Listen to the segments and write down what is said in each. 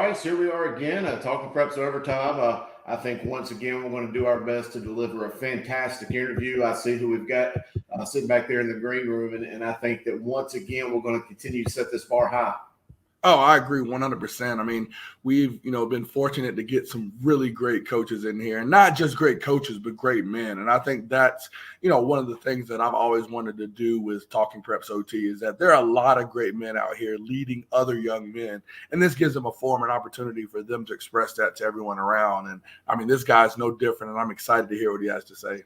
Bryce. Here we are again, talking preps overtime. I think once again we're going to do our best to deliver a fantastic interview. I see who we've got sitting back there in the green room, and I think that once again we're going to continue to set this bar high. Oh, I agree 100%. I mean, we've, been fortunate to get some really great coaches in here, and not just great coaches, but great men. And I think that's, one of the things that I've always wanted to do with Talking Preps OT is that there are a lot of great men out here leading other young men. And this gives them a forum and opportunity for them to express that to everyone around. And I mean, this guy's no different, and I'm excited to hear what he has to say.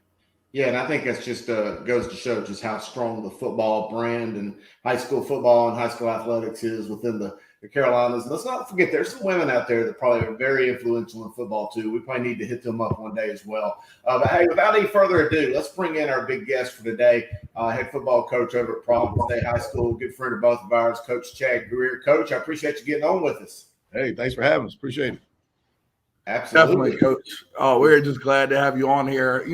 Yeah, and I think that's just goes to show just how strong the football brand and high school football and high school athletics is within the Carolinas. And let's not forget, there's some women out there that probably are very influential in football too. We probably need to hit them up one day as well. But hey, without any further ado, let's bring in our big guest for today, head football coach over at Providence State High School, good friend of both of ours, Coach Chad Grier. Coach, I appreciate you getting on with us. Hey, thanks for having us. Appreciate it. Absolutely. Definitely, Coach. Oh, we're just glad to have you on here.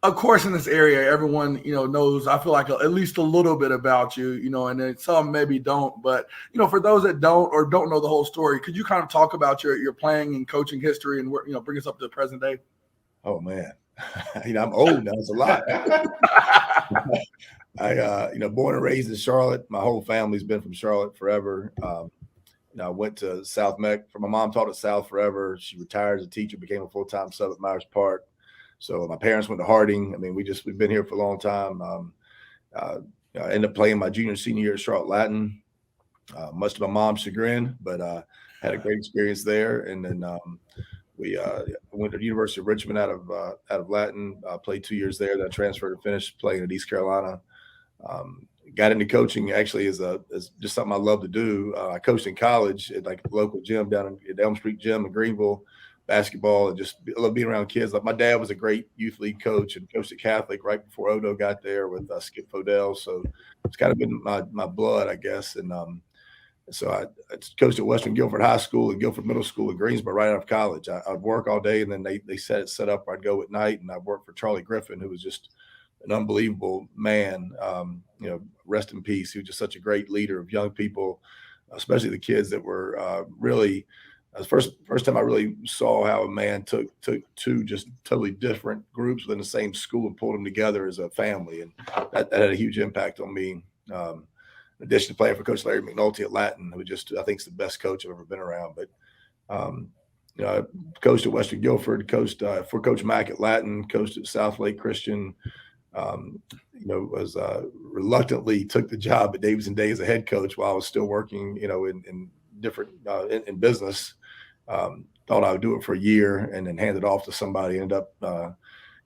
Of course, in this area, everyone, knows, I feel like at least a little bit about you, and then some maybe don't. But, for those that don't or don't know the whole story, could you kind of talk about your playing and coaching history and, bring us up to the present day? Oh, man. I'm old now. It's a lot. I, born and raised in Charlotte. My whole family's been from Charlotte forever. I went to South Mech. My mom taught at South forever. She retired as a teacher, became a full-time sub at Myers Park. So my parents went to Harding. I mean, we've been here for a long time. I ended up playing my junior, senior year at Charlotte Latin, much to my mom's chagrin, but had a great experience there. And then we went to the University of Richmond out of Latin, played 2 years there. Then I transferred and finished playing at East Carolina. Got into coaching actually is just something I love to do. I coached in college at like the local gym down at Elm Street Gym in Greenville, basketball, and just love being around kids. Like my dad was a great youth league coach and coached at Catholic right before Odo got there with Skip Fodell. So it's kind of been my blood, I guess. And so I coached at Western Guilford High School and Guilford Middle School in Greensboro right out of college. I'd work all day, and then they set up where I'd go at night, and I worked for Charlie Griffin, who was just an unbelievable man. Rest in peace. He was just such a great leader of young people, especially the kids that were really the first time I really saw how a man took two just totally different groups within the same school and pulled them together as a family. And that had a huge impact on me. In addition to playing for Coach Larry McNulty at Latin, who just, I think, is the best coach I've ever been around. But I coached at Western Guilford, coached for Coach Mack at Latin, coached at South Lake Christian. Was reluctantly took the job at Davidson Day as a head coach while I was still working, in different in business. Thought I would do it for a year and then hand it off to somebody. Ended up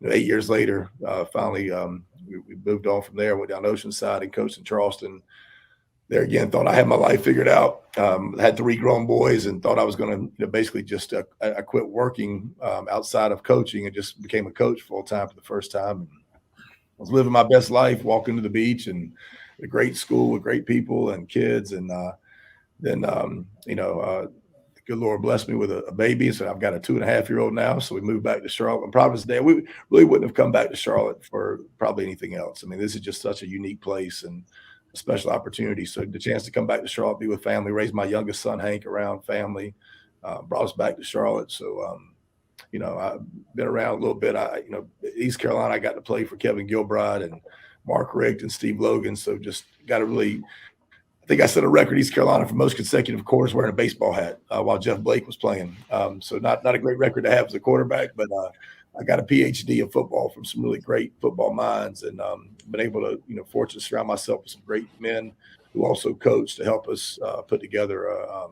8 years later, finally we moved on from there. Went down Oceanside and coached in Charleston. There again, thought I had my life figured out. Had 3 grown boys and thought I was going to basically just I quit working outside of coaching and just became a coach full time for the first time. I was living my best life, walking to the beach and a great school with great people and kids. And then, the good Lord blessed me with a baby. So I've got a 2.5-year-old now. So we moved back to Charlotte. And Providence Day, we really wouldn't have come back to Charlotte for probably anything else. I mean, this is just such a unique place and a special opportunity. So the chance to come back to Charlotte, be with family, raise my youngest son, Hank, around family, brought us back to Charlotte. So, I've been around a little bit. East Carolina, I got to play for Kevin Gilbride and Mark Richt and Steve Logan. So just got to really, I think I set a record East Carolina for most consecutive quarters wearing a baseball hat while Jeff Blake was playing. So not a great record to have as a quarterback, but I got a PhD in football from some really great football minds and been able to, fortunate to surround myself with some great men who also coach to help us put together a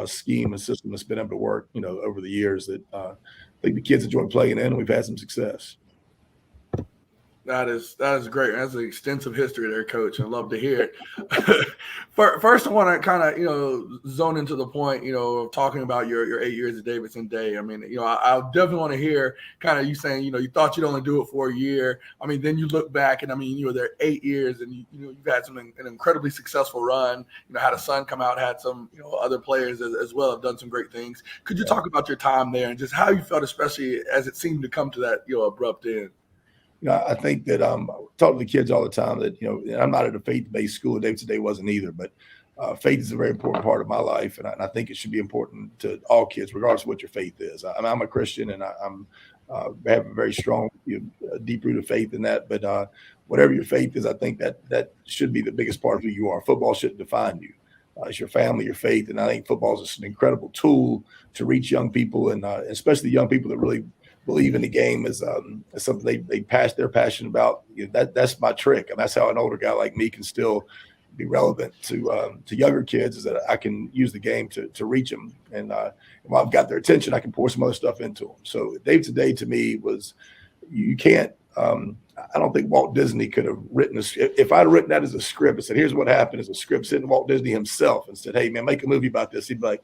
scheme and system that's been able to work, over the years that I think the kids enjoy playing in, and we've had some success. That is great. That's an extensive history there, Coach. I'd love to hear it. First, I want to kind of, zone into the point, of talking about your 8 years at Davidson Day. I mean, I definitely want to hear kind of you saying, you thought you'd only do it for a year. I mean, then you look back and, you were there 8 years and, you've had an incredibly successful run, had a son come out, had some, other players as well have done some great things. Could you talk about your time there and just how you felt, especially as it seemed to come to that, abrupt end? I think that I talk to the kids all the time that, I'm not at a faith-based school. Davidson Day wasn't either, but faith is a very important part of my life, and I think it should be important to all kids, regardless of what your faith is. I'm a Christian, and I'm have a very strong, deep-rooted faith in that. But whatever your faith is, I think that should be the biggest part of who you are. Football shouldn't define you. It's your family, your faith, and I think football is just an incredible tool to reach young people, and especially young people that really believe in the game as something they they're passionate about. That's my trick, and that's how an older guy like me can still be relevant to younger kids, is that I can use the game to reach them, and while I've got their attention, I can pour some other stuff into them. So Day to Day to me was, you can't. I don't think Walt Disney could have written this. If I'd have written that as a script and said, "Here's what happened," as a script, sitting Walt Disney himself and said, "Hey man, make a movie about this," he'd be like,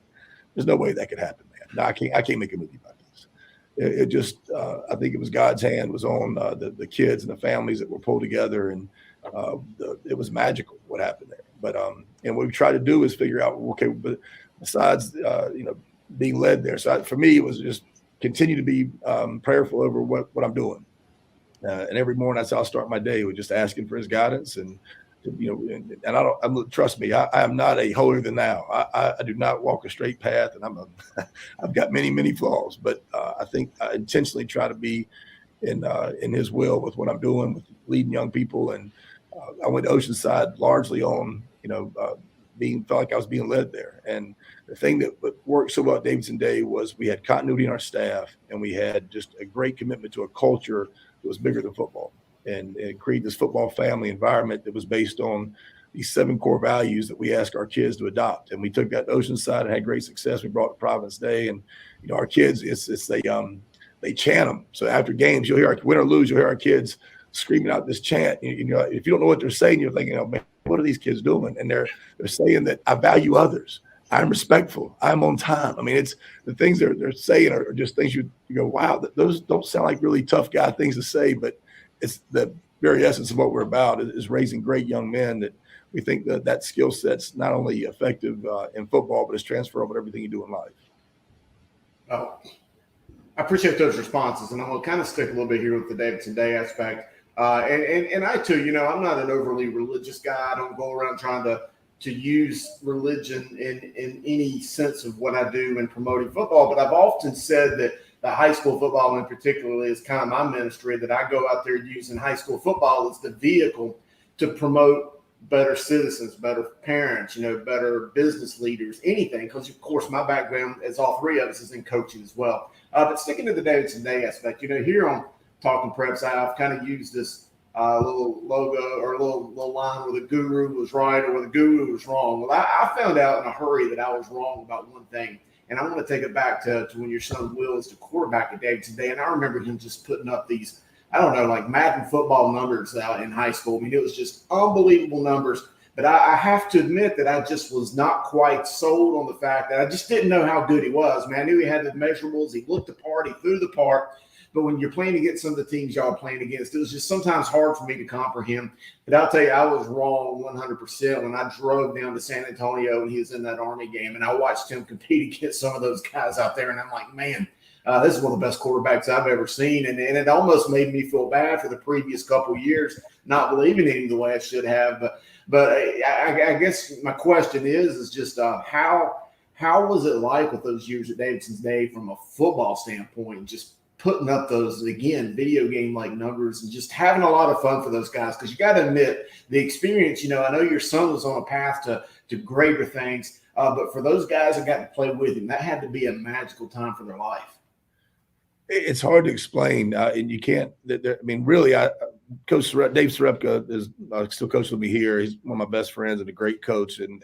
"There's no way that could happen, man. No, I can't make a movie about this." It just, I think it was God's hand was on the kids and the families that were pulled together, and it was magical what happened there. But and what we try to do is figure out, okay, but besides being led there, so for me it was just continue to be prayerful over what I'm doing, and every morning that's how I start my day, with just asking for His guidance, and and trust me, I am not a holier than thou. I do not walk a straight path, and I've got many flaws, but I think I intentionally try to be in His will with what I'm doing, with leading young people. And I went to Oceanside largely on felt like I was being led there. And the thing that worked so well at Davidson Day was we had continuity in our staff, and we had just a great commitment to a culture that was bigger than football, and create this football family environment that was based on these 7 core values that we ask our kids to adopt. And we took that to Oceanside and had great success. We brought it to Providence Day, and our kids, they chant them. So after games, you'll hear, win or lose, you'll hear our kids screaming out this chant. If you don't know what they're saying, you're thinking, man, what are these kids doing? And they're saying that I value others, I'm respectful, I'm on time. I mean, it's the things they're saying are just things you go, wow, those don't sound like really tough guy things to say, but it's the very essence of what we're about, is raising great young men that we think that skill set's not only effective in football, but it's transferable to everything you do in life. Oh, I appreciate those responses, and I'm going to kind of stick a little bit here with the Davidson Day aspect. And I too, I'm not an overly religious guy. I don't go around trying to use religion in any sense of what I do in promoting football. But I've often said that the high school football in particular is kind of my ministry, that I go out there using high school football as the vehicle to promote better citizens, better parents, better business leaders, anything. Because, of course, my background, as all three of us, is in coaching as well. But sticking to the Davidson Day aspect, here on Talking Preps, I've kind of used this little logo or little line where the guru was right or where the guru was wrong. Well, I found out in a hurry that I was wrong about one thing. And I want to take it back to when your son Will is the quarterback at Davidson Day. And I remember him just putting up these, I don't know, like Madden football numbers out in high school. I mean, it was just unbelievable numbers. But I have to admit that I just was not quite sold on the fact that I just didn't know how good he was. I mean, I knew he had the measurables. He looked the part. He threw the part. But when you're playing against some of the teams y'all playing against, it was just sometimes hard for me to comprehend. But I'll tell you, I was wrong 100% when I drove down to San Antonio and he was in that Army game. And I watched him compete against some of those guys out there. And I'm like, man, this is one of the best quarterbacks I've ever seen. And it almost made me feel bad for the previous couple of years, not believing in him the way I should have. But I guess my question is just how was it like with those years at Davidson's Day from a football standpoint, just putting up those, again, video game-like numbers and just having a lot of fun for those guys? Because you got to admit, the experience, I know your son was on a path to greater things, but for those guys that got to play with him, that had to be a magical time for their life. It's hard to explain, and you can't. Really, Coach Dave Sarepka is still coaching with me here. He's one of my best friends and a great coach, and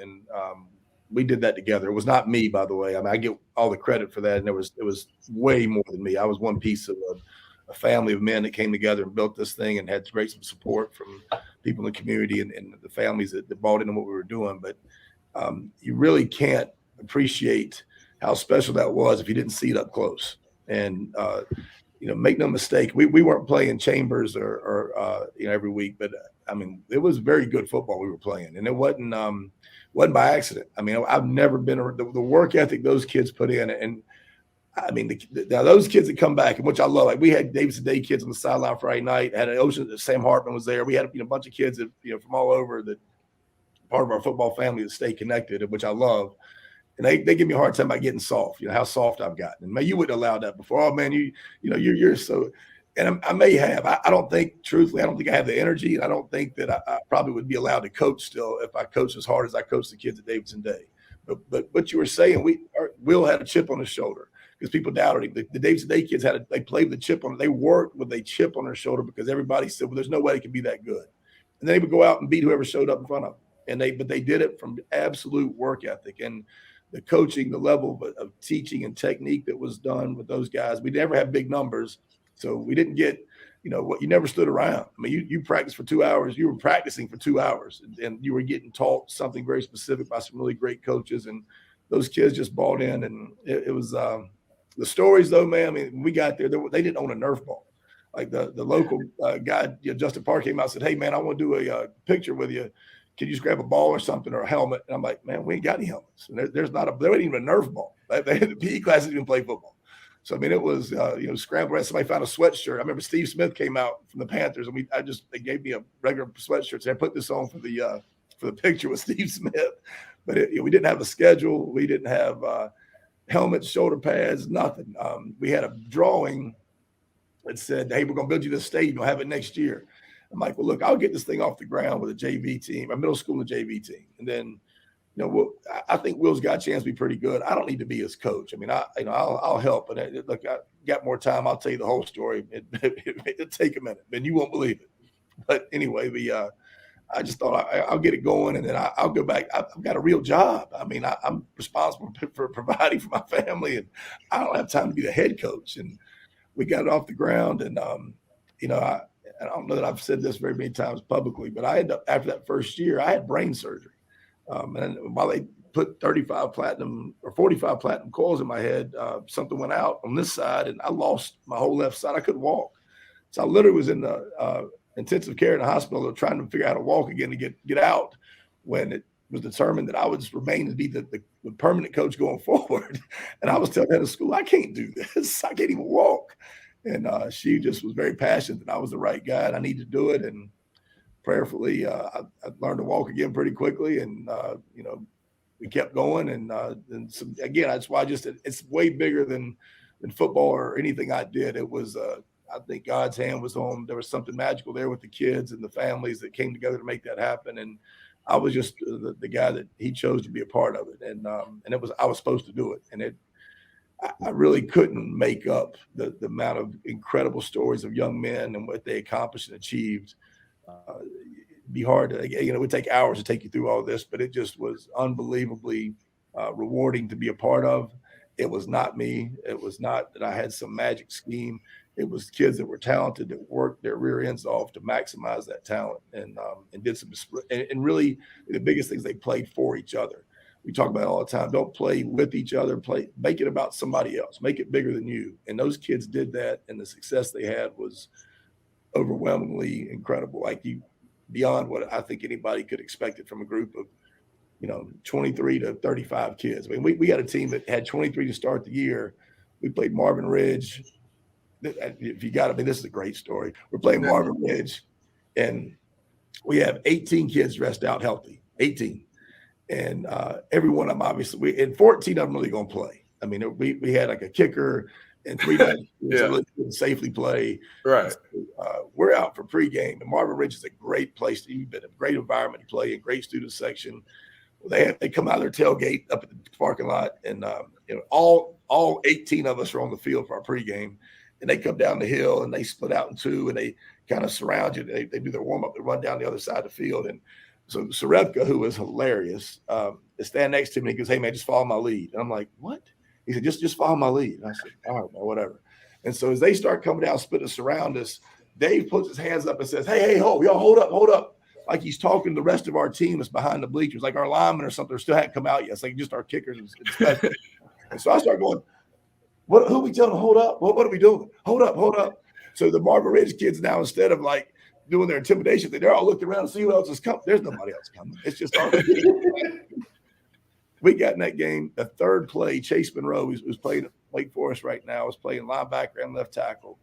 we did that together. It was not me, by the way. I mean, I get all the credit for that, and it was way more than me. I was one piece of a family of men that came together and built this thing and had great support from people in the community and the families that bought into what we were doing. But you really can't appreciate how special that was if you didn't see it up close. And make no mistake, we weren't playing chambers or every week, but it was very good football we were playing, and it wasn't by accident. I've never been the work ethic those kids put in, and now those kids that come back, and which I love. Like we had Davidson Day kids on the sideline Friday night. Had an Ocean. Sam Hartman was there. We had a bunch of kids that from all over that part of our football family to stay connected, which I love. And they give me a hard time about getting soft, how soft I've gotten. And man, you wouldn't allow that before. Oh man, you're so, and I may have. I don't think, truthfully, I don't think I have the energy, and I don't think that I probably would be allowed to coach still if I coached as hard as I coached the kids at Davidson Day. But what you were saying, Will had a chip on his shoulder because people doubted him. The Davidson Day kids they played with a chip on. They worked with a chip on their shoulder because everybody said, well, there's no way they can be that good. And they would go out and beat whoever showed up in front of them. But they did it from absolute work ethic and the coaching, the level of teaching and technique that was done with those guys. We never had big numbers, so we didn't get, what you never stood around. I mean, you practiced for 2 hours. You were practicing for 2 hours, and you were getting taught something very specific by some really great coaches, and those kids just bought in. And it was the stories, though, man. I mean, when we got there, they didn't own a Nerf ball. Like the local guy, Justin Park, came out and said, "Hey, man, I want to do a picture with you. Can you just grab a ball or something or a helmet?" And I'm like, "Man, we ain't got any helmets. And there wasn't even a Nerf ball. The PE classes didn't even play football." So I mean, it was scramble around. Somebody found a sweatshirt. I remember Steve Smith came out from the Panthers, and they gave me a regular sweatshirt. So I put this on for the picture with Steve Smith. But we didn't have a schedule. We didn't have helmets, shoulder pads, nothing. We had a drawing that said, "Hey, we're going to build you this stadium. You'll have it next year." I'm like, "Well, look, I'll get this thing off the ground with a JV team, a middle school and a JV team. And then, I think Will's got a chance to be pretty good. I don't need to be his coach. I mean, I'll help. And look, I got more time. I'll tell you the whole story. It'll take a minute, and you won't believe it. But anyway, I just thought I'll get it going, and then I'll go back. I've got a real job. I mean, I'm responsible for providing for my family, and I don't have time to be the head coach." And we got it off the ground, and I don't know that I've said this very many times publicly, but I ended up, after that first year, I had brain surgery. And while they put 35 platinum or 45 platinum coils in my head, something went out on this side, and I lost my whole left side. I couldn't walk. So I literally was in the intensive care in the hospital trying to figure out how to walk again to get out, when it was determined that I would just remain to be the permanent coach going forward. And I was telling her at school, "I can't do this. I can't even walk." And she just was very passionate that I was the right guy and I needed to do it. And prayerfully, I learned to walk again pretty quickly. And, we kept going. And again, that's why it's way bigger than football or anything I did. It was, I think God's hand was on. There was something magical there with the kids and the families that came together to make that happen. And I was just the guy that he chose to be a part of it. And I was supposed to do it. And I really couldn't make up the amount of incredible stories of young men and what they accomplished and achieved. It'd be hard to, it would take hours to take you through all this, but it just was unbelievably rewarding to be a part of. It was not me. It was not that I had some magic scheme. It was kids that were talented that worked their rear ends off to maximize that talent and did some, and really the biggest things, they played for each other. We talk about it all the time. Don't play with each other. Make it about somebody else. Make it bigger than you. And those kids did that, and the success they had was overwhelmingly incredible. Beyond what I think anybody could expect it from a group of, 23 to 35 kids. I mean, we had a team that had 23 to start the year. We played Marvin Ridge. If you got it, this is a great story. We're playing Marvin Ridge, and we have 18 kids dressed out healthy. 18. And every one of them, obviously, and 14 of them really going to play. I mean, we had like a kicker and 3 guys really couldn't safely play. Right. So, we're out for pregame, and Marvin Ridge is a great place to be, a great environment to play, a great student section. They come out of their tailgate up at the parking lot, and all 18 of us are on the field for our pregame, and they come down the hill and they split out in two, and they kind of surround you. They do their warm up, they run down the other side of the field, and so Sarepka, who was hilarious, is standing next to me. He goes, "Hey man, just follow my lead." And I'm like, "What?" He said, "Just follow my lead." And I said, "All right, man, whatever." And so as they start coming down, split us around us, Dave puts his hands up and says, "Hey, y'all hold up." Like he's talking to the rest of our team that's behind the bleachers, like our linemen or something, still hadn't come out yet. It's like just our kickers and special. And so I start going, "Who are we telling to hold up? What are we doing? Hold up." So the Marvin Ridge kids now, instead of like doing their intimidation thing, they're all looking around to see who else is coming. There's nobody else coming. It's just our We got in that game, the third play, Chase Monroe, who's playing at Wake Forest right now, is playing linebacker and left tackle.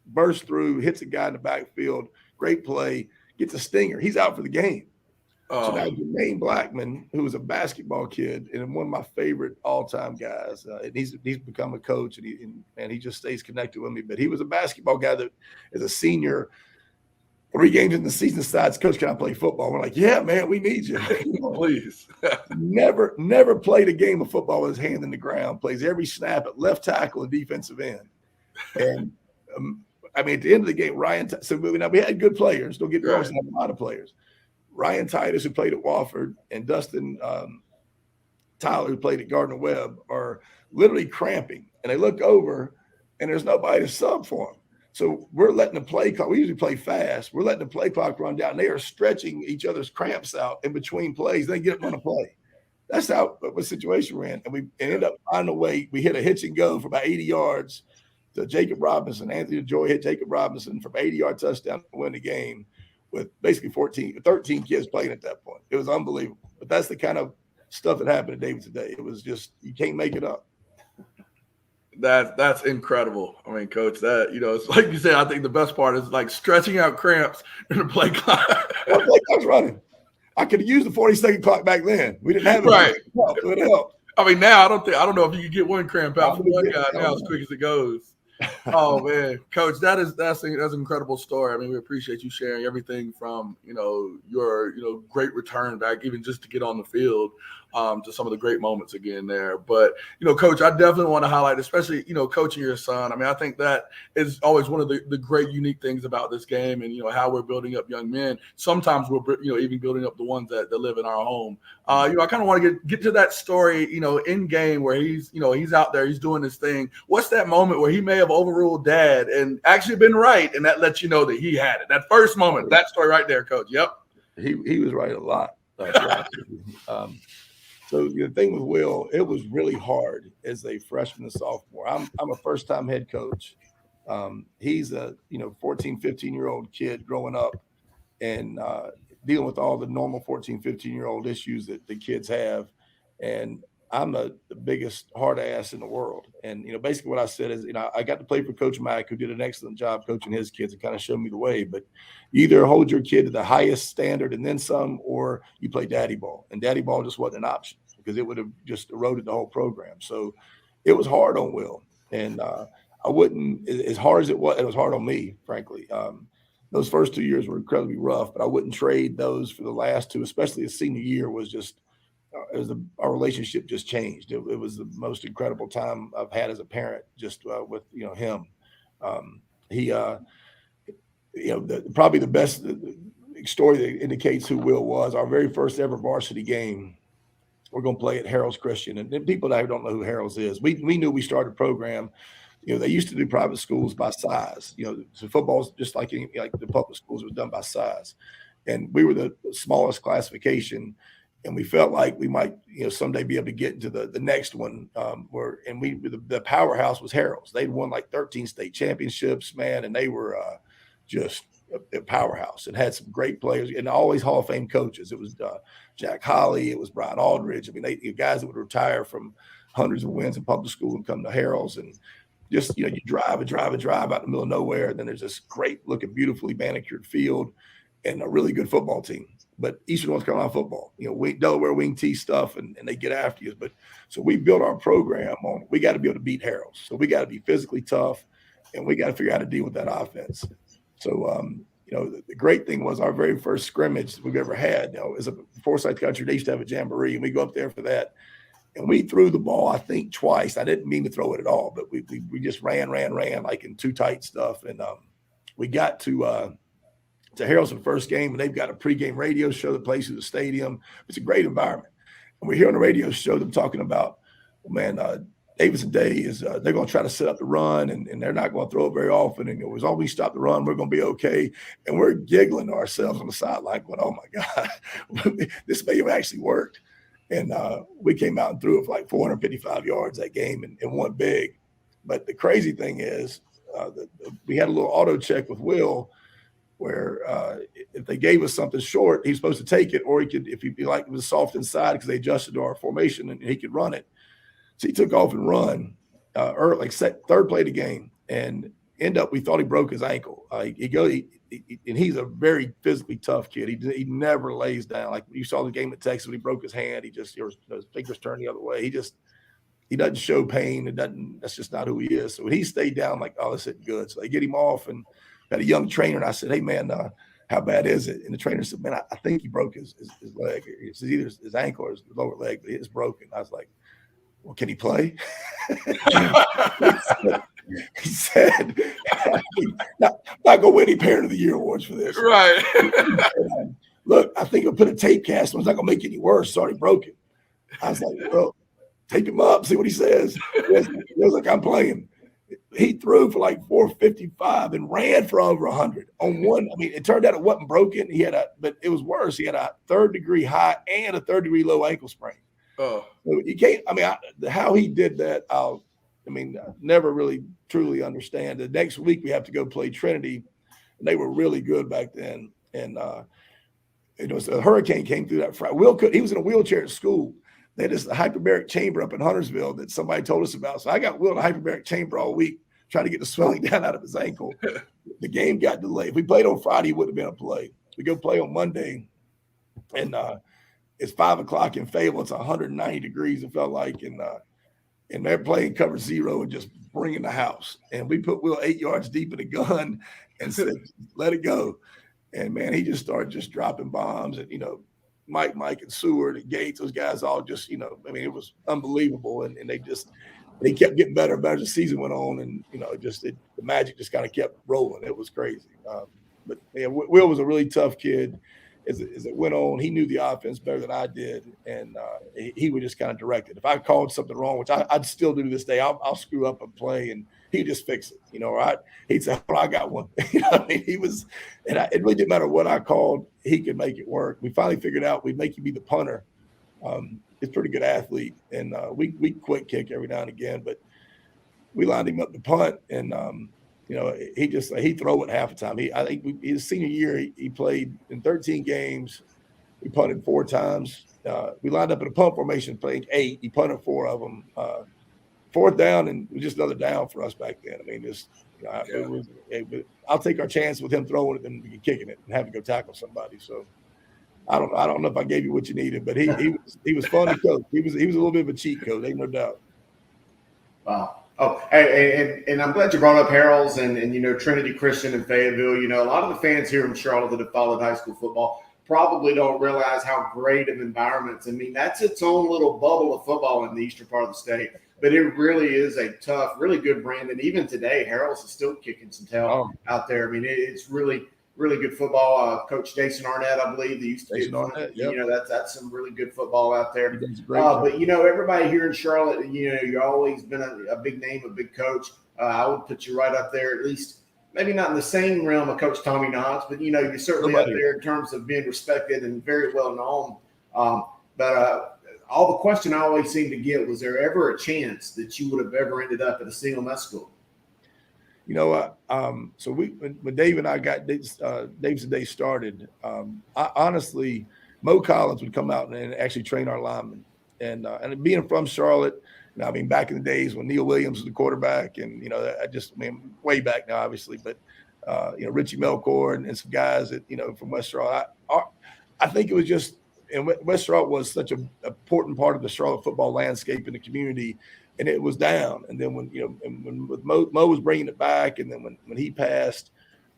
Bursts through, hits a guy in the backfield. Great play. Gets a stinger. He's out for the game. So now Jermaine Blackman, who was a basketball kid and one of my favorite all-time guys, and he's become a coach, and he just stays connected with me. But he was a basketball guy that, as a senior, 3 games in the season, decides, Coach, can I play football? We're like, yeah, man, we need you. Please. never played a game of football with his hand in the ground. Plays every snap at left tackle and defensive end. And I mean, at the end of the game, so now we had good players. Don't get me wrong, we had a lot of players. Ryan Titus, who played at Wofford, and Dustin Tyler, who played at Gardner-Webb, are literally cramping. And they look over, and there's nobody to sub for them. So we're letting the play clock – we usually play fast. We're letting the play clock run down. They are stretching each other's cramps out in between plays. They get them on a play. That's how what situation we're in. And we ended up finding a way. We hit a hitch and go for about 80 yards to Jacob Robinson. Anthony DeJoy hit Jacob Robinson from 80-yard touchdown to win the game with basically 13 kids playing at that point. It was unbelievable. But that's the kind of stuff that happened at David today. It was just – you can't make it up. That's incredible. I mean, Coach, that, it's like you said, I think the best part is like stretching out cramps in the play clock. Well, play clock's running. I could have used the 40-second clock back then. We didn't have it. Right. It would help. I mean, now I don't know if you can get one cramp out from one guy now as quick as it goes. Oh man, Coach, that's an incredible story. I mean, we appreciate you sharing everything from your great return back, even just to get on the field, to some of the great moments again there. But Coach, I definitely want to highlight, especially coaching your son. I mean, I think that is always one of the great unique things about this game, and how we're building up young men. Sometimes we're even building up the ones that live in our home. I kind of want to get to that story, in game where he's out there, he's doing his thing. What's that moment where he may have overruled dad and actually been right, and that lets you know that he had it? That first moment, that story right there, Coach. Yep. He was right a lot. So the thing with Will, it was really hard as a freshman and sophomore. I'm a first-time head coach. He's a 14, 15-year-old kid growing up and dealing with all the normal 14, 15-year-old issues that the kids have. And I'm the biggest hard ass in the world. And, basically what I said is, I got to play for Coach Mack, who did an excellent job coaching his kids and kind of showed me the way. But you either hold your kid to the highest standard and then some, or you play daddy ball. And daddy ball just wasn't an option because it would have just eroded the whole program. So it was hard on Will. And I wouldn't, as hard as it was hard on me, frankly. Those first 2 years were incredibly rough, but I wouldn't trade those for the last 2, especially his senior year was just, our relationship just changed. It was the most incredible time I've had as a parent, just with him. Probably the best story that indicates who Will was. Our very first ever varsity game, we're going to play at Harold's Christian, and people that don't know who Harold's is, we knew we started a program. They used to do private schools by size. So football's just like the public schools, was done by size, and we were the smallest classification. And we felt like we might, someday be able to get into the next one. The powerhouse was Harold's. They'd won like 13 state championships, man, and they were just a powerhouse and had some great players and always Hall of Fame coaches. It was Jack Holly, it was Brian Aldridge. I mean, they guys that would retire from hundreds of wins in public school and come to Harold's, and just you drive out in the middle of nowhere, and then there's this great looking, beautifully manicured field and a really good football team. But Eastern North Carolina football, Delaware wing T stuff, and they get after you. But so we built our program on, we got to be able to beat Harold. So we got to be physically tough, and we got to figure out how to deal with that offense. So, the great thing was our very first scrimmage we've ever had, is a Forsyth Country. They used to have a jamboree, and we go up there for that. And we threw the ball, I think, twice. I didn't mean to throw it at all, but we just ran like in too tight stuff. And we got to Harold's the first game, and they've got a pregame radio show that plays through the stadium. It's a great environment. And we hear on the radio show them talking about, Davidson Day is they're going to try to set up the run, and they're not going to throw it very often. And as long as we stop the run, we're going to be okay. And we're giggling to ourselves on the sideline, going, "Oh my God, this may have actually worked." And we came out and threw it for like 455 yards that game and won big. But the crazy thing is, we had a little auto check with Will, where if they gave us something short, he was supposed to take it, or he could, if he like it was soft inside because they adjusted to our formation, and he could run it. So he took off and run early, like third play of the game, and we thought he broke his ankle. And he's a very physically tough kid. He never lays down. Like you saw the game at Texas when he broke his hand. His fingers turned the other way. He doesn't show pain. That's just not who he is. So when he stayed down, I'm like, oh, this isn't good. So they get him off and got a young trainer. And I said, hey man, how bad is it? And the trainer said, man, I think he broke his leg. It's either his ankle or his lower leg, but it's broken. I was like, well, can he play? He said, not going to win any Parent of the Year awards for this. Right. Look, I think I'll put a tape cast on. It's not going to make it any worse. It's already broken. I was like, well, tape him up, see what he says. He was like, I'm playing. He threw for like 455 and ran for over 100 on one. I mean, it turned out it wasn't broken. But it was worse. He had a 3rd-degree high and a 3rd-degree low ankle sprain. Oh, so you can't. I mean, how he did that, I never really truly understand. The next week we have to go play Trinity, and they were really good back then. And it was a hurricane came through that Friday. He was in a wheelchair at school. They had this hyperbaric chamber up in Huntersville that somebody told us about. So I got Will in a hyperbaric chamber all week trying to get the swelling down out of his ankle. The game got delayed. If we played on Friday, it would have been a play. We go play on Monday, and it's 5 o'clock in Fayetteville. It's 190 degrees, it felt like. And they're playing cover 0 and just bringing the house. And we put Will 8 yards deep in the gun and said, let it go. And, man, he just started just dropping bombs. And, Mike and Seward and Gates, those guys all just, it was unbelievable. And they kept getting better and better as the season went on. And, the magic just kind of kept rolling. It was crazy. But yeah, Will was a really tough kid. As it went on, he knew the offense better than I did, and he would just kind of direct it. If I called something wrong, which I'd still do to this day, I'll screw up and play, and he'd just fix it. Right? He'd say, "Well, I got one." He was, and it really didn't matter what I called; he could make it work. We finally figured out we'd make you be the punter. He's a pretty good athlete, and we quick kick every now and again, but we lined him up to punt, and he throw it half the time. I think his senior year, he played in 13 games. We punted 4 times. We lined up in a punt formation, playing 8. He punted 4 of them. 4th down, and it was just another down for us back then. I mean, I'll take our chance with him throwing it than kicking it and having to go tackle somebody. So I don't know if I gave you what you needed, but he was fun to coach. He was a little bit of a cheat code, ain't no doubt. Wow. Oh, and I'm glad you brought up Harold's and Trinity Christian in Fayetteville. A lot of the fans here in Charlotte that have followed high school football probably don't realize how great of environments. I mean, that's its own little bubble of football in the eastern part of the state. But it really is a tough, really good brand. And even today, Harold's is still kicking some tail out there. I mean, it's really, really good football. Coach Jason Arnett, I believe, that used to be. That's some really good football out there. But everybody here in Charlotte, you've always been a big name, a big coach. I would put you right up there, at least maybe not in the same realm of Coach Tommy Knotts, but you're certainly up there in terms of being respected and very well known. But all the question I always seem to get, was there ever a chance that you would have ever ended up at a CMS school? So when Dave and I got Dave's Day started, honestly, Mo Collins would come out and actually train our linemen. And being from Charlotte, back in the days when Neil Williams was the quarterback, and way back now, obviously, but Richie Melkor and some guys that from West Charlotte. I think it was just, and West Charlotte was such an important part of the Charlotte football landscape in the community. And it was down. And then when Mo was bringing it back, and then when he passed,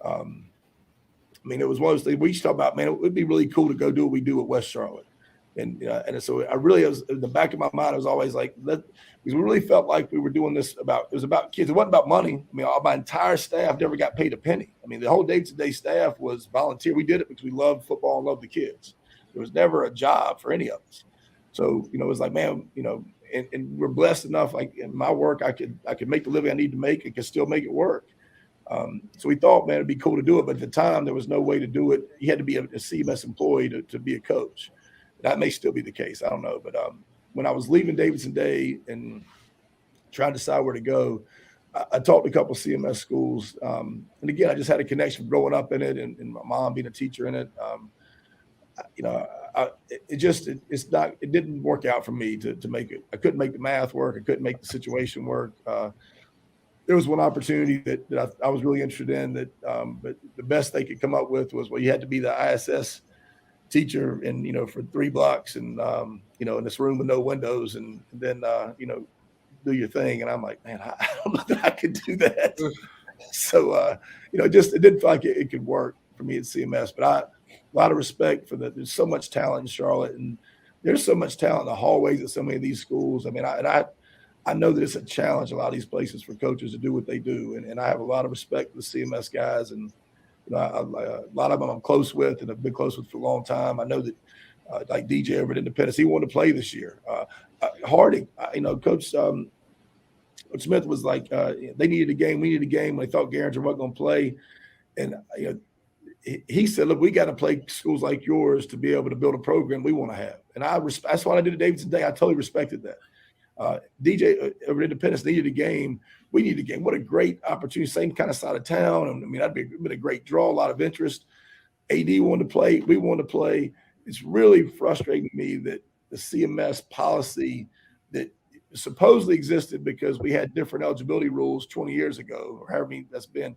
it was one of those things we used to talk about. Man, it would be really cool to go do what we do at West Charlotte. And so I really was in the back of my mind. I was always like, because we really felt like we were doing this it was about kids. It wasn't about money. My entire staff never got paid a penny. The whole day-to-day staff was volunteer. We did it because we loved football and loved the kids. There was never a job for any of us. So it was like, man, and we're blessed enough, like in my work, I could make the living I need to make and can still make it work. So we thought, man, it'd be cool to do it. But at the time, there was no way to do it. You had to be a CMS employee to be a coach. That may still be the case. I don't know. But when I was leaving Davidson Day and trying to decide where to go, I talked to a couple of CMS schools. And again, I just had a connection growing up in it, and my mom being a teacher in it. It didn't work out for me to make it. I couldn't make the math work. I couldn't make the situation work. there was one opportunity that I was really interested in that, but the best they could come up with was, well, you had to be the ISS teacher and, for 3 blocks and, in this room with no windows and then, do your thing. And I'm like, man, I don't know that I could do that. So, it didn't feel like it could work for me at CMS, but a lot of respect for there's so much talent in Charlotte and there's so much talent in the hallways at so many of these schools. I mean, I know that it's a challenge a lot of these places for coaches to do what they do. And I have a lot of respect for the CMS guys. And, a lot of them I'm close with and have been close with for a long time. I know that like DJ over at Independence, he wanted to play this year. Harding, Coach Smith was like, they needed a game. We needed a game. They thought Garinger wasn't going to play. And, he said, look, we got to play schools like yours to be able to build a program we want to have. And that's what I did at Davidson Day. I totally respected that. DJ over at Independence needed a game. We needed a game. What a great opportunity. Same kind of side of town. I mean, that'd been a great draw, a lot of interest. AD wanted to play. We wanted to play. It's really frustrating to me that the CMS policy that supposedly existed because we had different eligibility rules 20 years ago, or however many that's been,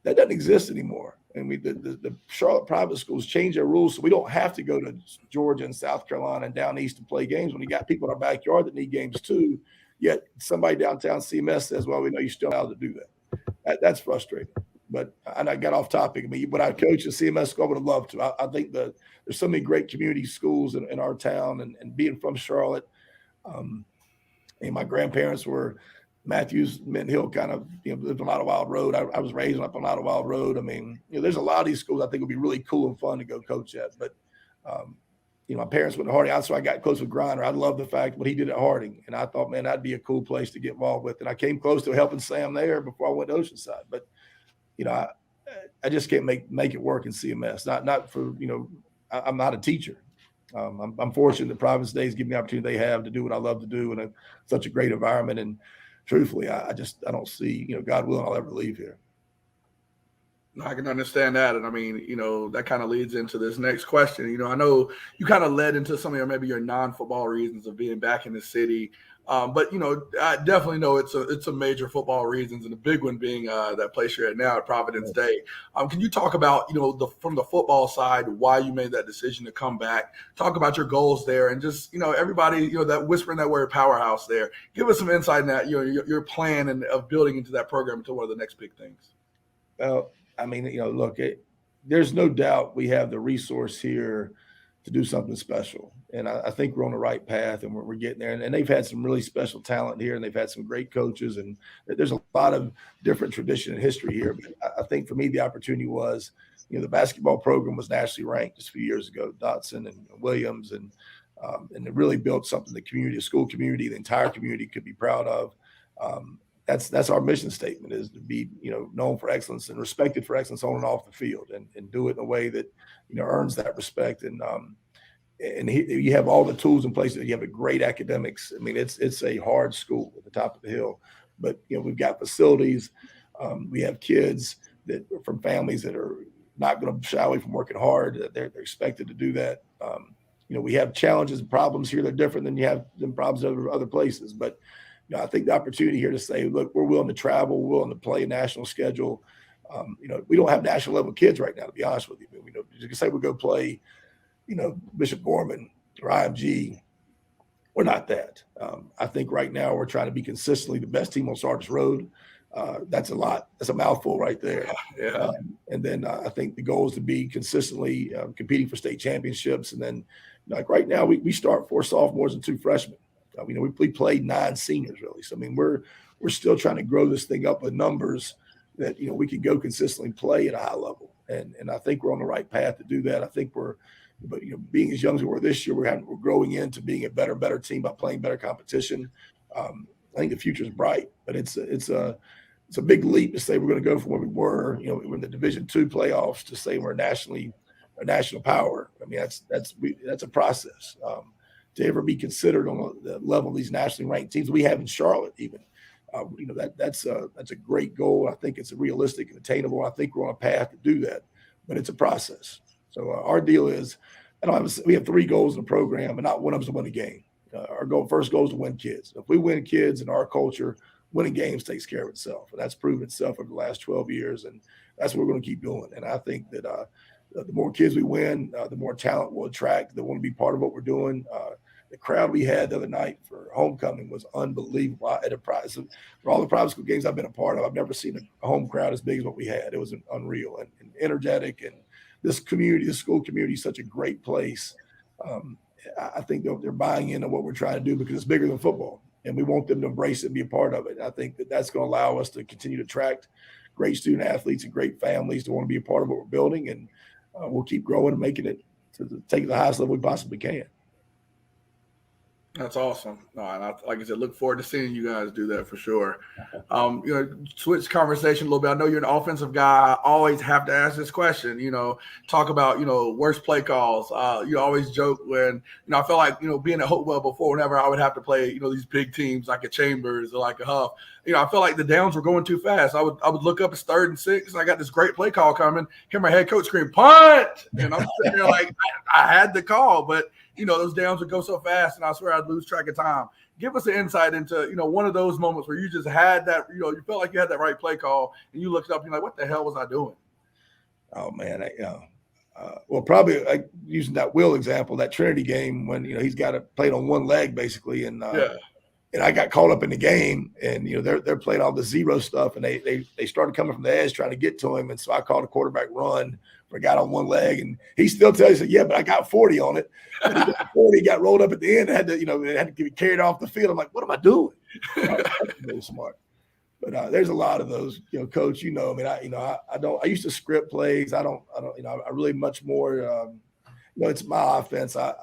that doesn't exist anymore. And the Charlotte private schools changed their rules so we don't have to go to Georgia and South Carolina and down east to play games when you got people in our backyard that need games too. Yet somebody downtown CMS says, well, we know you're still allowed to do that. That's frustrating. But I got off topic. I mean, when I coach a CMS school, I would have loved to. I think that there's so many great community schools in our town and being from Charlotte. And my grandparents were Matthews, Mint Hill, kind of, lived on Ottawa Wild Road. I was raised up on Ottawa Wild Road. I mean, there's a lot of these schools I think would be really cool and fun to go coach at. But, my parents went to Harding. That's why I got close with Grinder. I love the fact what he did at Harding. And I thought, man, that'd be a cool place to get involved with. And I came close to helping Sam there before I went to Oceanside. But, I just can't make it work in CMS. Not for, I'm not a teacher. I'm fortunate that Providence Days give me the opportunity they have to do what I love to do in such a great environment. And truthfully, I don't see, God willing, I'll ever leave here. I can understand that. And I mean, that kind of leads into this next question. I know you kind of led into some of maybe your non-football reasons of being back in the city. But I definitely know it's a major football reasons, and the big one being that place you're at now at Providence Day. Can you talk about from the football side why you made that decision to come back? Talk about your goals there, and just everybody that whispering that word powerhouse there. Give us some insight in that your plan and of building into that program into one of the next big things. Well, I mean, look, there's no doubt we have the resource here to do something special. And I think we're on the right path and we're getting there. And they've had some really special talent here and they've had some great coaches. And there's a lot of different tradition and history here. But I think for me, the opportunity was, the basketball program was nationally ranked just a few years ago, Dotson and Williams. And it really built something the community, the school community, the entire community could be proud of. That's our mission statement, is to be, known for excellence and respected for excellence on and off the field and do it in a way that, earns that respect. And you have all the tools in place. You have a great academics. I mean, it's a hard school at the top of the hill, but, we've got facilities. We have kids that are from families that are not going to shy away from working hard. They're expected to do that. We have challenges and problems here that are different than you have than problems in other places, but I think the opportunity here to say, look, we're willing to travel, we're willing to play a national schedule. We don't have national level kids right now, to be honest with you. You can say we go play, Bishop Gorman or IMG. We're not that. I think right now we're trying to be consistently the best team on Sardis Road. That's a lot. That's a mouthful right there. Yeah. And then I think the goal is to be consistently competing for state championships. And then like right now we start 4 sophomores and 2 freshmen. We played 9 seniors really. So, we're still trying to grow this thing up with numbers that, we can go consistently play at a high level. And I think we're on the right path to do that. I think being as young as we were this year, we're growing into being a better team by playing better competition. I think the future is bright, but it's a big leap to say we're going to go from where we were, we're in the Division II playoffs to say we're a national power. That's a process. To ever be considered on the level of these nationally ranked teams we have in Charlotte, even, that's a great goal. I think it's realistic and attainable. I think we're on a path to do that, but it's a process. So our deal is, we have 3 goals in the program, and not one of them is to win a game. Our first goal is to win kids. If we win kids in our culture, winning games takes care of itself. And that's proven itself over the last 12 years. And that's what we're going to keep doing. And I think that the more kids we win, the more talent we'll attract that want to be part of what we're doing. The crowd we had the other night for homecoming was unbelievable. For all the private school games I've been a part of, I've never seen a home crowd as big as what we had. It was unreal and energetic. And this school community is such a great place. I think they're buying into what we're trying to do because it's bigger than football. And we want them to embrace it and be a part of it. And I think that that's going to allow us to continue to attract great student athletes and great families to want to be a part of what we're building. And we'll keep growing and making it to take the highest level we possibly can. That's awesome. And like I said, look forward to seeing you guys do that for sure. Switch conversation a little bit. I know you're an offensive guy. I always have to ask this question, talk about, worst play calls. You always joke when, I felt like, being at Hopewell before, whenever I would have to play, these big teams like a Chambers or like a Huff, I felt like the downs were going too fast. I would look up, it's 3rd and 6. I got this great play call coming. Hear my head coach scream, punt. And I'm sitting there like, I had the call, but those downs would go so fast, and I swear I'd lose track of time. Give us an insight into, one of those moments where you just had that, you felt like you had that right play call, and you looked up, and you're like, what the hell was I doing? Oh, man. Well, probably using that Will example, that Trinity game when, he's got it played on one leg basically. And I got caught up in the game, and, they're playing all the zero stuff, and they started coming from the edge trying to get to him. And so I called a quarterback run for a guy on one leg, and he still tells you, yeah, but I got 40 on it. And he got 40, got rolled up at the end, and had to get carried off the field. I'm like, what am I doing? That's really smart. But there's a lot of those, coach, I used to script plays. I really much more, it's my offense. So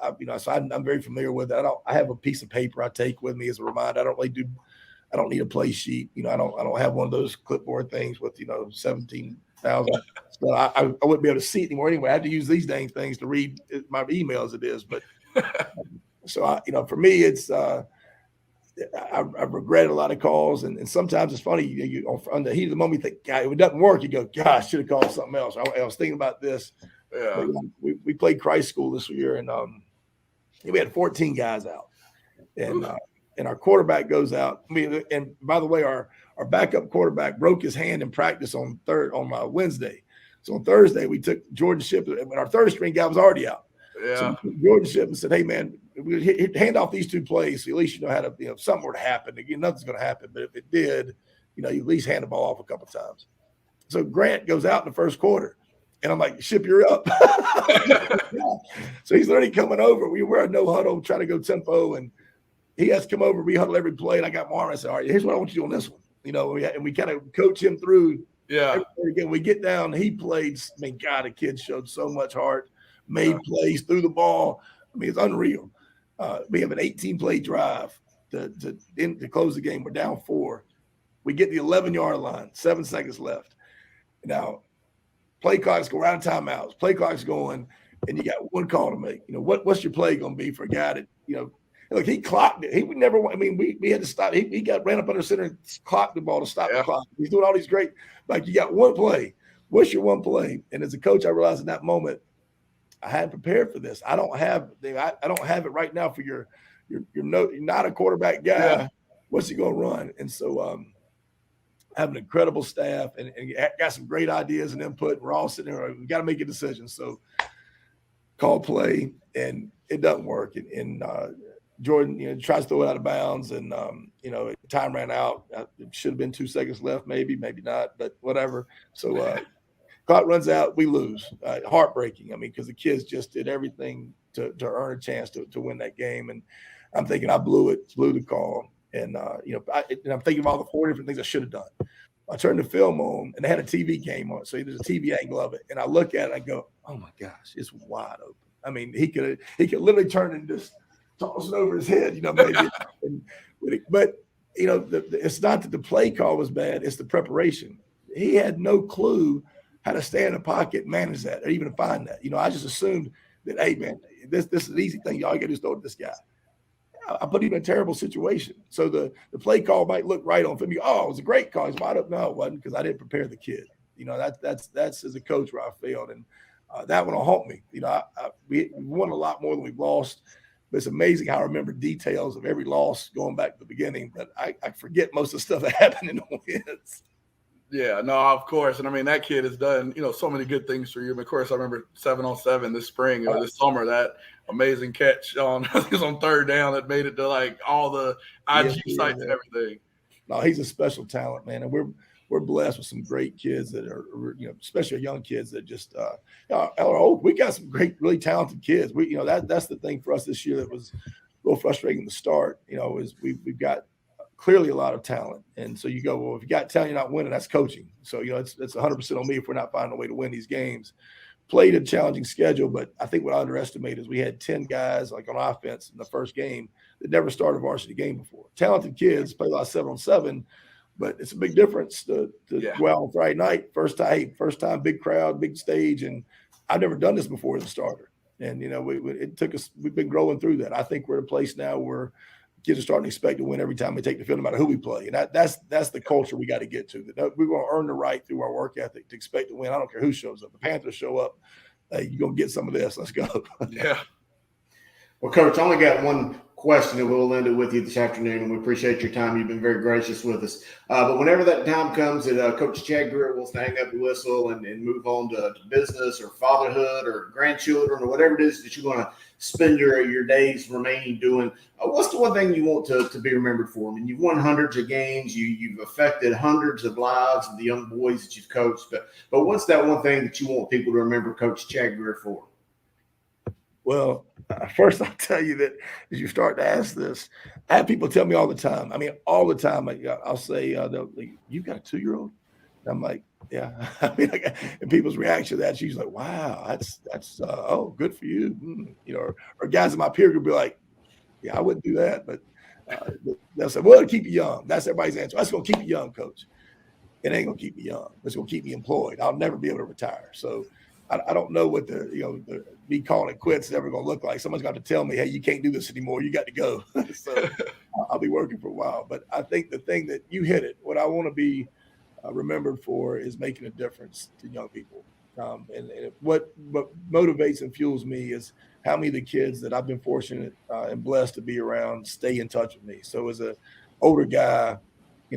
I'm very familiar with it. I have a piece of paper I take with me as a reminder. I don't need a play sheet. I don't have one of those clipboard things with, 17,000. So I wouldn't be able to see it anymore anyway. I have to use these dang things to read my emails. It is, but so for me, it's I've regretted a lot of calls, and sometimes it's funny. You on the heat of the moment, you think, God, if it doesn't work, you go, God, I should have called something else. I was thinking about this. Yeah. We played Christ School this year, and we had 14 guys out, and our quarterback goes out. And by the way, our backup quarterback broke his hand in practice on Wednesday. So on Thursday, we took Jordan Shipp, and our third string guy was already out. Yeah. So we took Jordan Shipp and said, hey, man, we hand off these 2 plays. So at least you know how to, if something were to happen, again, nothing's going to happen. But if it did, you at least hand the ball off a couple of times. So Grant goes out in the first quarter. And I'm like, Shipp, you're up. So he's literally coming over. We were a no huddle, trying to go tempo. And he has to come over, re-huddle every play. And I got Marvin. I said, all right, here's what I want you to do on this one. And we kind of coach him through. Yeah. Again, we get down. He played. God, the kid showed so much heart, made plays, threw the ball. It's unreal. We have an 18-play drive to close the game. We're down 4. We get the 11-yard line, 7 seconds left. Now, play clocks go around timeouts. Play clock's going, and you got one call to make. What's your play going to be for a guy that, look, he clocked it. He would never. We had to stop. He ran up under center and clocked the ball to stop the clock. He's doing all these great. Like, you got one play. What's your one play? And as a coach, I realized in that moment, I hadn't prepared for this. I don't have it right now for you're not a quarterback guy. Yeah. What's he going to run? And so I have an incredible staff and got some great ideas and input. We're all sitting there. We got to make a decision. So call play, and it doesn't work. And Jordan, tries to throw it out of bounds, and time ran out. It should have been 2 seconds left, maybe not, but whatever. So clock runs out, we lose. Heartbreaking. Because the kids just did everything to earn a chance to win that game. And I'm thinking I blew the call. And I'm thinking of all the 4 different things I should have done. I turned the film on, and they had a TV game on it, so there's a TV angle of it. And I look at it, and I go, "Oh my gosh, it's wide open." He could literally turn and just toss it over his head, maybe. But it's not that the play call was bad; it's the preparation. He had no clue how to stay in the pocket, and manage that, or even find that. I just assumed that, hey man, this is an easy thing. All you got to do is throw it to this guy. I put him in a terrible situation. So the play call might look right on film. Oh, it was a great call. He's wide up. No, it wasn't, because I didn't prepare the kid. That's as a coach where I failed. And that one will haunt me. We won a lot more than we've lost. But it's amazing how I remember details of every loss going back to the beginning, but I forget most of the stuff that happened in the wins. Yeah, no, of course. And I mean, that kid has done, so many good things for you. And of course, I remember 7-on-7 this spring or this summer, that amazing catch on, I think it was on third down that made it to like all the IG sites and everything. No, he's a special talent, man. And we're blessed with some great kids that are, especially young kids that just are old. We got some great, really talented kids. That's the thing for us this year that was a little frustrating to start, is we've got clearly a lot of talent. And so you go, well, if you got talent, you're not winning, that's coaching. So, it's 100% on me if we're not finding a way to win these games. Played a challenging schedule, but I think what I underestimated is we had 10 guys like on offense in the first game that never started a varsity game before. Talented kids, play a lot of 7-on-7, but it's a big difference to go out on Friday night, first time, big crowd, big stage. And I've never done this before as a starter. And, it took us, we've been growing through that. I think we're at a place now where kids are starting to expect to win every time they take the field, no matter who we play. And that's the culture we got to get to. We're going to earn the right through our work ethic to expect to win. I don't care who shows up. The Panthers show up, you're going to get some of this. Let's go. Yeah. Well, Coach, I only got one question, and we'll end it with you this afternoon, and we appreciate your time. You've been very gracious with us. But whenever that time comes that Coach Chad Grier wants to hang up the whistle and move on to business or fatherhood or grandchildren or whatever it is that you're going to spend your days remaining doing, what's the one thing you want to be remembered for? I mean, you've won hundreds of games. You've affected hundreds of lives of the young boys that you've coached. But what's that one thing that you want people to remember Coach Chad Grier for? Well, first I'll tell you that as you start to ask this, I have people tell me all the time. I mean, all the time. I'll say, "You got a 2-year-old?" And I'm like, "Yeah." I mean, and people's reaction to that, she's like, "Wow, that's good for you." Or guys in my peer group be like, "Yeah, I wouldn't do that," but they'll say, "Well, to keep you young." That's everybody's answer. That's going to keep you young, Coach. It ain't going to keep me young. It's going to keep me employed. I'll never be able to retire. So I don't know what the me calling it quits is ever going to look like. Someone's got to tell me, hey, you can't do this anymore. You got to go. So I'll be working for a while. But I think the thing that you hit it, what I want to be remembered for is making a difference to young people. And what motivates and fuels me is how many of the kids that I've been fortunate and blessed to be around stay in touch with me. So as an older guy,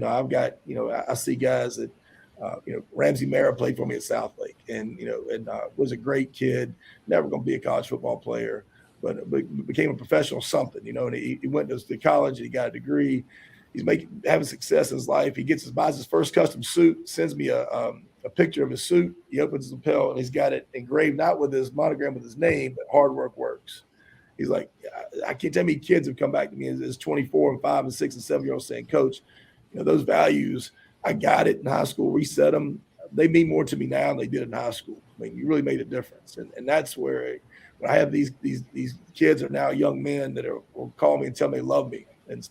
I've got, I see guys that, Ramsey Mara played for me at Southlake and was a great kid, never going to be a college football player, but became a professional something, and he went to college and he got a degree. He's having success in his life. He buys his first custom suit, sends me a picture of his suit. He opens his lapel and he's got it engraved, not with his monogram with his name, but hard work works. He's like, I can't tell me kids have come back to me as 24 and 5 and 6 and 7-year-olds saying, Coach, those values, I got it in high school, reset them. They mean more to me now than they did in high school. I mean, you really made a difference. And that's where when I have these kids are now young men that will call me and tell me they love me. And,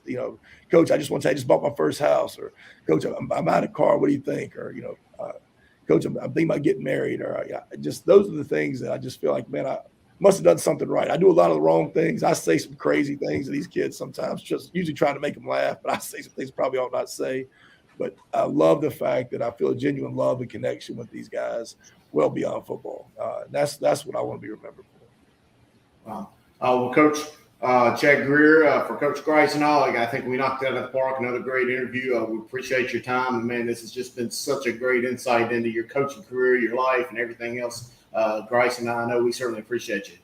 Coach, I just want to say I just bought my first house, or Coach, I'm out of car. What do you think? Or, Coach, I'm thinking about getting married, or just those are the things that I just feel like, man, I must have done something right. I do a lot of the wrong things. I say some crazy things to these kids sometimes, just usually trying to make them laugh, but I say some things I probably ought not say. But I love the fact that I feel a genuine love and connection with these guys well beyond football. That's what I want to be remembered for. Wow. Well, Coach Chad Grier, for Coach Grice and all, I think we knocked it out of the park. Another great interview. We appreciate your time. And, man, this has just been such a great insight into your coaching career, your life, and everything else. Grice and I know we certainly appreciate you.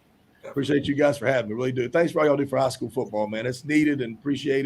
I appreciate you guys for having me. Really do. Thanks for all y'all do for high school football, man. It's needed and appreciated.